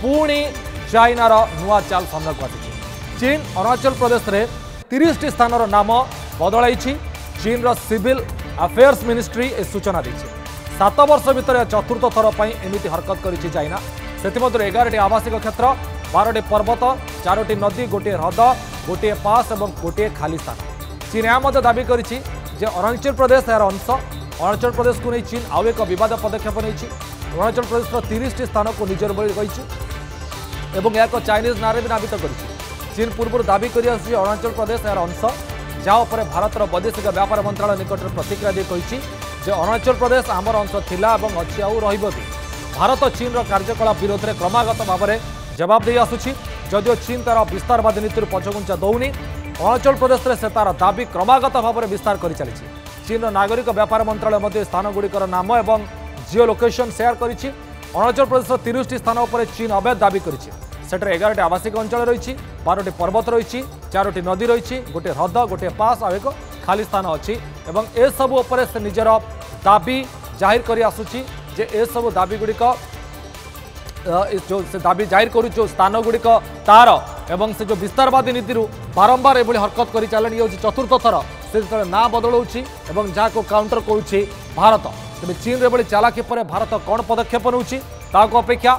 पुणी चाइनार नुआ चाल सामना को आसी। चीन अरुणाचल प्रदेश में 30 टी स्थान नाम बदल चीन रो सिविल अफेयर्स मिनिस्ट्री ए सूचना दी। 7 वर्ष भितर चतुर्थ थर पर एमती हरकत करिछि चाइना। से 11टी आवासिक क्षेत्र 12टी पर्वत 4टी नदी गोटे ह्रद गोटे पास और गोटे खाली स्थान। चीन यह दावी करिछि जे अरुणाचल प्रदेश यार अंश। अरुणाचल प्रदेश को नहीं चीन आउ एक विवाद पदक्षेप नहीं। अरुणाचल प्रदेश 30 टी स्थान को निजर बोली कही एक चाइनीज नारे भी नामित कर। चीन पूर्व दावी कर अरुणाचल प्रदेश यार अंश, जहाँ पर भारतर वैदेशिक व्यापार मंत्रालय निकट में प्रतिक्रिया दी कही अरुणाचल प्रदेश आमर अंश थिला और अच्छी आउ रही। भारत चीन कार्यकलाप विरोध में क्रमागत भाव में जवाब दे आसुछि। जदिओ चीन तार विस्तारवादी नीति पछघुंचा दौनी, अरुणाचल प्रदेश में से तार दाबी क्रमागत भाव में विस्तार कर चली। चीन नागरिक व्यापार मंत्रालय स्थान गुड़िकर नाम और Jio location share करिछि। Arunachal Pradesh 30 T स्थान पर चीन अवैध दावी करिछि। सेठे 11टी आवासिक अंचल रही, 12टी पर्वत रही, 4टी नदी रही, गोटे ह्रद गोटे पास और एक खाली स्थान अच्छी। ए सबु उपरे से निजर दाबी जाहिर कर आसुछि जे ए सबु दाबी गुड़िक जो से दाबी जाहिर करू जो स्थान गुड़िक तार एवं से जो विस्तारवादी नीति बारंबार एभली हरकत कर चलन। ये चतुर्थ थर से ना बदलाउछि एवं जहाँ को काउंटर करुछि भारत। तेज चीन रे बड़ी चालाकी पर भारत कौन पदक्षेप नौछि ताको अपेक्षा।